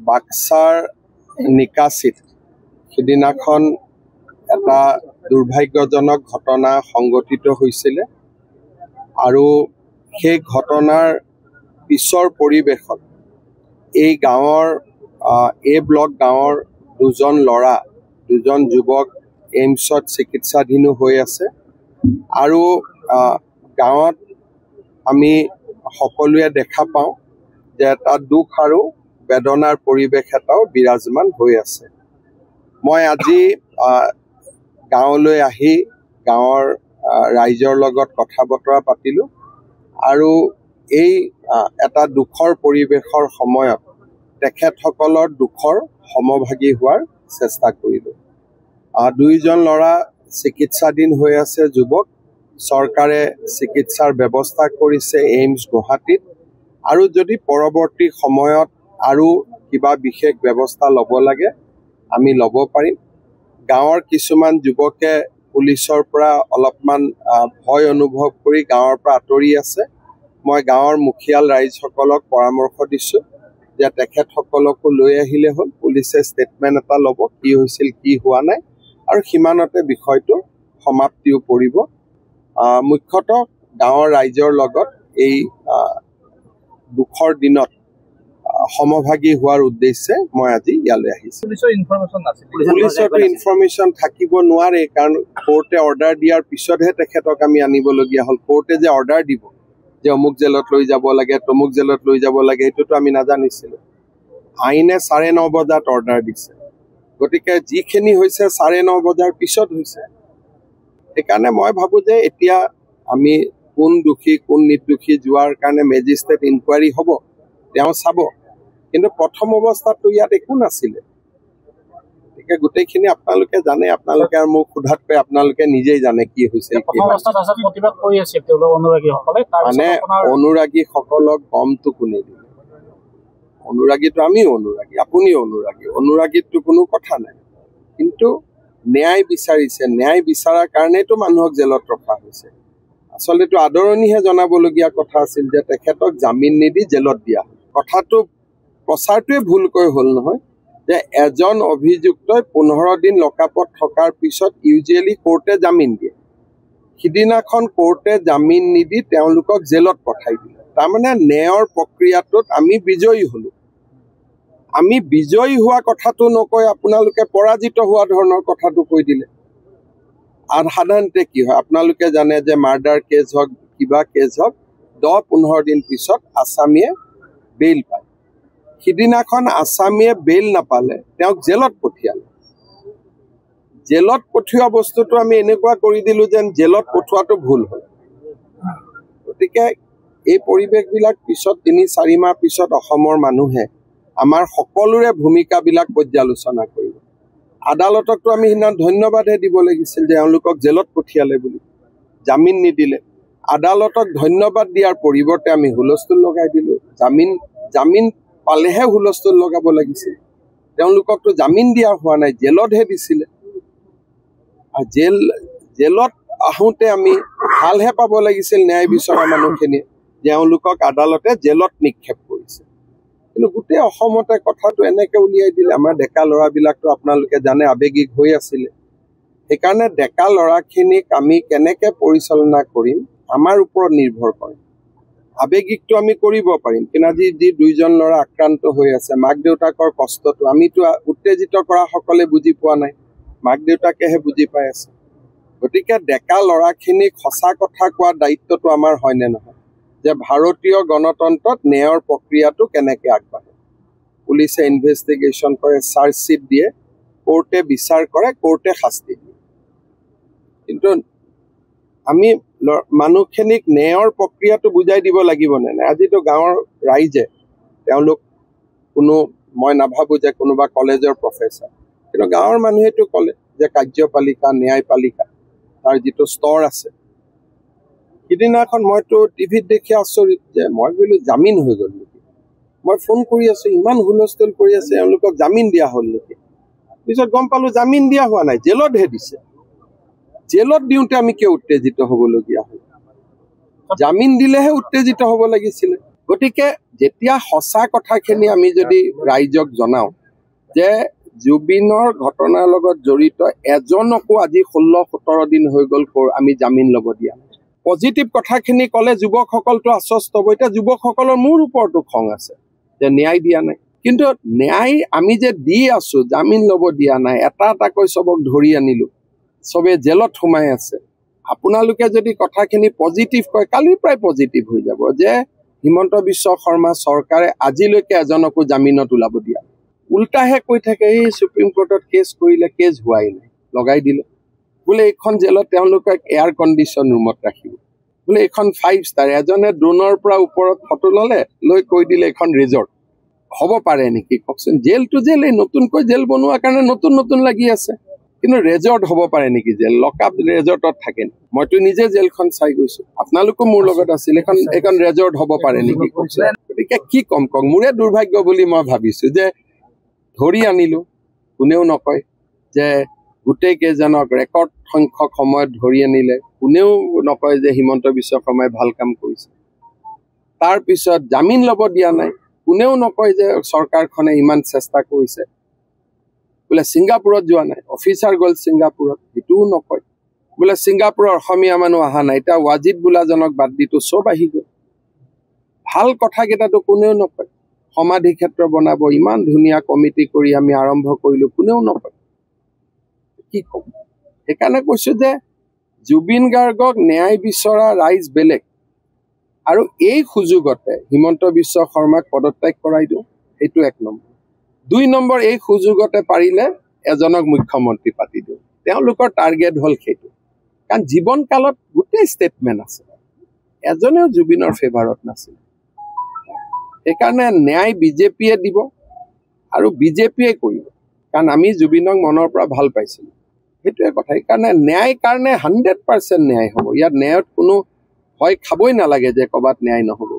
বাক্সাৰ নিকাচিত সিদিনাখন এটা দুৰ্ভাগ্যজনক ঘটনা সংঘটিত হৈছিলে আৰু সেই ঘটনাৰ পিছৰ পৰিৱেশত এই গাঁৱৰ এই ব্লক গাঁৱৰ দুজন যুৱক এইমছত চিকিৎসাধীনো হৈ আছে আৰু গাঁৱত আমি সকলোৱে দেখা পাওঁ যে এটা দুখ আৰু বেদনাৰ পৰিৱেশ এটাও বিৰাজমান হৈ আছে। মই আজি গাঁৱলৈ আহি গাঁৱৰ ৰাইজৰ লগত কথা বতৰা পাতিলোঁ আৰু এই এটা দুখৰ পৰিৱেশৰ সময়ত তেখেতসকলৰ দুখৰ সমভাগী হোৱাৰ চেষ্টা কৰিলোঁ। দুইজন ল'ৰা চিকিৎসাধীন হৈ আছে যুৱক। চৰকাৰে চিকিৎসাৰ ব্যৱস্থা কৰিছে এইমছ গুৱাহাটীত আৰু যদি পৰৱৰ্তী সময়ত আৰু কিবা বিশেষ ব্যৱস্থা ল'ব লাগে আমি ল'ব পাৰিম। গাঁৱৰ কিছুমান যুৱকে পুলিচৰ পৰা অলপমান ভয় অনুভৱ কৰি গাঁৱৰ পৰা আঁতৰি আছে। মই গাঁৱৰ মুখিয়াল ৰাইজসকলক পৰামৰ্শ দিছোঁ যে তেখেতসকলকো লৈ আহিলে হ'ল, পুলিচে ষ্টেটমেণ্ট এটা ল'ব কি হৈছিল কি হোৱা নাই আৰু সিমানতে বিষয়টো সমাপ্তিও পৰিব। মুখ্যতঃ গাঁৱৰ ৰাইজৰ লগত এই দুখৰ দিনত সমভাগী হোৱাৰ উদ্দেশ্যে মই আজি ইয়ালৈ আহিছোঁ। পুলিচৰটো ইনফৰমেশ্যন থাকিব নোৱাৰে, কাৰণ কোৰ্টে অৰ্ডাৰ দিয়াৰ পিছতহে তেখেতক আমি আনিবলগীয়া হ'ল। কোৰ্টে যে অৰ্ডাৰ দিব যে অমুক জেলত লৈ যাব লাগে, তমুক জেলত লৈ যাব লাগে, সেইটোতো আমি নাজানিছিলোঁ। আইনে 9:30 বজাত অৰ্ডাৰ দিছে, গতিকে যিখিনি হৈছে 9:30 বজাৰ পিছত হৈছে। সেইকাৰণে মই ভাবোঁ যে এতিয়া আমি কোন দোষী কোন নিৰ্দোষী যোৱাৰ কাৰণে মেজিষ্ট্ৰেট ইনকুৱাৰী হ'ব, তেওঁ চাব, কিন্তু প্ৰথম অৱস্থাততো ইয়াত একো নাছিলে। গতিকে গোটেইখিনি আপোনালোকে জানে, আপোনালোকে আৰু মোক সোধাতকৈ আপোনালোকে নিজেই জানে কি হৈছে। মানে অনুৰাগীসকলক গমটো কোনে দিলে? অনুৰাগীটো আমিও অনুৰাগী, আপুনিও অনুৰাগী, অনুৰাগীতটো কোনো কথা নাই, কিন্তু ন্যায় বিচাৰিছে, ন্যায় বিচাৰাৰ কাৰণেতো মানুহক জেলত ৰখা হৈছে। আচলতে আদৰণিহে জনাবলগীয়া কথা আছিল যে তেখেতক জামিন নিদি জেলত দিয়া হ'ল। কথাটো প্ৰচাৰটোৱে ভুলকৈ হ'ল নহয়, যে এজন অভিযুক্তই 15 দিন লকআপত থকাৰ পিছত ইউজুৱেলি কোৰ্টে জামিন দিয়ে। সিদিনাখন কোৰ্টে জামিন নিদি তেওঁলোকক জেলত পঠাই দিলে। তাৰমানে ন্যায়ৰ প্ৰক্ৰিয়াটোত আমি বিজয়ী হ'লোঁ। আমি বিজয়ী হোৱা কথাটো নকৈ আপোনালোকে পৰাজিত হোৱা ধৰণৰ কথাটো কৈ দিলে। আৰু সাধাৰণতে কি হয় আপোনালোকে জানে যে মাৰ্ডাৰ কেছ হওক কিবা কেছ হওক 10-15 দিন পিছত আসামীয়ে বেইল পায়। সিদিনাখন আসামীয়ে বেইল নাপালে, তেওঁক জেলত পঠিয়ালে। জেলত পঠিওৱা বস্তুটো আমি এনেকুৱা কৰি দিলোঁ যেন জেলত পঠোৱাটো ভুল হ'ল। গতিকে এই পৰিৱেশবিলাক পিছত 3-4 মাহ পিছত অসমৰ মানুহে আমাৰ সকলোৰে ভূমিকাবিলাক পৰ্যালোচনা কৰিব। আদালতকতো আমি সিদিনা ধন্যবাদহে দিব লাগিছিল যে এওঁলোকক জেলত পঠিয়ালে বুলি, জামিন নিদিলে। আদালতক ধন্যবাদ দিয়াৰ পৰিৱৰ্তে আমি হুলস্থুল লগাই দিলোঁ। জামিন পালেহে হুলস্থুল লগাব লাগিছিল। তেওঁলোককতো জামিন দিয়া হোৱা নাই, জেলতহে দিছিলে। জেলত আহোঁতে আমি ভালহে পাব লাগিছিল ন্যায় বিচৰা মানুহখিনিয়ে, যে এওঁলোকক আদালতে জেলত নিক্ষেপ কৰিছে। কিন্তু গোটেই অসমতে কথাটো এনেকৈ উলিয়াই দিলে। আমাৰ ডেকা ল'ৰাবিলাকতো আপোনালোকে জানে আৱেগিক হৈ আছিলে। সেইকাৰণে ডেকা ল'ৰাখিনিক আমি কেনেকৈ পৰিচালনা কৰিম আমাৰ ওপৰত নিৰ্ভৰ কৰে। আৱেগিকটো আমি কৰিব পাৰিম, কিন্তু আজি যি 2জন ল'ৰা আক্ৰান্ত হৈ আছে, মাক দেউতাকৰ কষ্টটো আমিতো উত্তেজিত কৰাসকলে বুজি পোৱা নাই, মাক দেউতাকেহে বুজি পাই আছে। গতিকে ডেকা ল'ৰাখিনিক সঁচা কথা কোৱাৰ দায়িত্বটো আমাৰ হয়নে নহয়, যে ভাৰতীয় গণতন্ত্ৰত ন্যায়ৰ প্ৰক্ৰিয়াটো কেনেকৈ আগবাঢ়ে। পুলিচে ইনভেষ্টিগেশ্যন কৰে, চাৰ্জশ্বিট দিয়ে, কোৰ্টে বিচাৰ কৰে, কোৰ্টে শাস্তি দিয়ে। কিন্তু আমি মানুহখিনিক ন্যায়ৰ প্ৰক্ৰিয়াটো বুজাই দিব লাগিব নে নাই? আজিতো গাঁৱৰ ৰাইজে, তেওঁলোক কোনো, মই নাভাবোঁ যে কোনোবা কলেজৰ প্ৰফেচাৰ, কিন্তু গাঁৱৰ মানুহেতো ক'লে যে কাৰ্যপালিকা ন্যায়পালিকা তাৰ যিটো স্তৰ আছে। সিদিনাখন মইতো টিভিত দেখি আচৰিত, যে মই বোলো জামিন হৈ গ'ল নেকি? মই ফোন কৰি আছোঁ, ইমান হুলস্থুল কৰি আছে, এওঁলোকক জামিন দিয়া হ'ল নেকি? পিছত গম পালোঁ জামিন দিয়া হোৱা নাই, জেলতহে দিছে। জেলত দিওঁতে আমি কিয় উত্তেজিত হ'বলগীয়া হ'ল? জামিন দিলেহে উত্তেজিত হ'ব লাগিছিলে। গতিকে যেতিয়া সঁচা কথাখিনি আমি যদি ৰাইজক জনাওঁ যে জুবিনৰ ঘটনাৰ লগত জড়িত এজনকো আজি 16-17 দিন হৈ গ'ল আমি জামিন ল'ব দিয়া নাই। পজিটিভ কথাখিনি ক'লে যুৱকসকলটো আশ্বস্ত হ'ব। এতিয়া যুৱকসকলৰ মোৰ ওপৰতো খং আছে যে ন্যায় দিয়া নাই, কিন্তু ন্যায় আমি যে দি আছোঁ, জামিন ল'ব দিয়া নাই, এটা এটাকৈ চবক ধৰি আনিলোঁ, চবে জেলত সোমাই আছে। আপোনালোকে যদি কথাখিনি পজিটিভ কয়, কালিৰ পৰাই পজিটিভ হৈ যাব যে হিমন্ত বিশ্ব শৰ্মা চৰকাৰে আজিলৈকে এজনকো জামিনত ওলাব দিয়া। উল্টাহে কৈ থাকে এই সুপ্ৰিম কোৰ্টত কেছ কৰিলে, কেছ হোৱাই নাই, লগাই দিলে বোলে এইখন জেলত তেওঁলোকে এয়াৰ কণ্ডিশ্যন ৰুমত ৰাখিব, বোলে এইখন 5 ষ্টাৰ। এজনে ড্ৰোনৰ পৰা ওপৰত ফটো ল'লে, লৈ কৈ দিলে এইখন ৰিজৰ্ট। হ'ব পাৰে নেকি কওকচোন? জেলটো জেল, এই নতুনকৈ জেল বনোৱাৰ কাৰণে নতুন নতুন লাগি আছে, কিন্তু ৰেজৰ্ট হ'ব পাৰে নেকি? জেল লকআপ ৰেজৰ্টত থাকে। মইতো নিজে জেলখন চাই গৈছো, আপোনালোকো মোৰ লগত আছিল। এইখন ৰেজৰ্ট হ'ব পাৰে নেকি কওকচোন? গতিকে কি কম কওক, মোৰে দুৰ্ভাগ্য বুলি মই ভাবিছো যে ধৰি আনিলো, কোনেও নকয় যে গোটেই কেইজনক ৰেকৰ্ড সংখ্যক সময়ত ধৰি আনিলে, কোনেও নকয় যে হিমন্ত বিশ্ব শৰ্মাই ভাল কাম কৰিছে। তাৰপিছত জামিন ল'ব দিয়া নাই, কোনেও নকয় যে চৰকাৰখনে ইমান চেষ্টা কৰিছে। বোলে ছিংগাপুৰত যোৱা নাই, অফিচাৰ গ'ল ছিংগাপুৰত, সেইটোও নকয়। বোলে ছিংগাপুৰৰ অসমীয়া মানুহ অহা নাই, এতিয়া ৱাজিদ বোলাজনক বাদ দিটো চব আহি গ'ল। ভাল কথাকেইটাতো কোনেও নকয়। সমাধি ক্ষেত্ৰ বনাব ইমান ধুনীয়া কমিটি কৰি আমি আৰম্ভ কৰিলো, কোনেও নকয়। কি ক'ম? সেইকাৰণে কৈছো যে জুবিন গাৰ্গক ন্যায় বিচৰা ৰাইজ বেলেগ, আৰু এই সুযোগতে হিমন্ত বিশ্ব শৰ্মাক পদত্যাগ কৰাই দিওঁ, সেইটো 1 নম্বৰ। 2 নম্বৰ, এই সুযোগতে পাৰিলে এজনক মুখ্যমন্ত্ৰী পাতি দিওঁ। তেওঁলোকৰ টাৰ্গেট হ'ল সেইটো, কাৰণ জীৱন কালত গোটেই ষ্টেটমেণ্ট আছে, এজনেও জুবিনৰ ফেভাৰত নাছিল। সেইকাৰণে ন্যায় বিজেপিয়ে দিব আৰু বিজেপিয়ে কৰিব, কাৰণ আমি জুবিনক মনৰ পৰা ভাল পাইছিলোঁ, সেইটোৱে কথা। সেইকাৰণে ন্যায় কাৰণে 100% ন্যায় হ'ব। ইয়াত ন্যায়ত কোনো ভয় খাবই নালাগে যে ক'ৰবাত ন্যায় নহ'ব।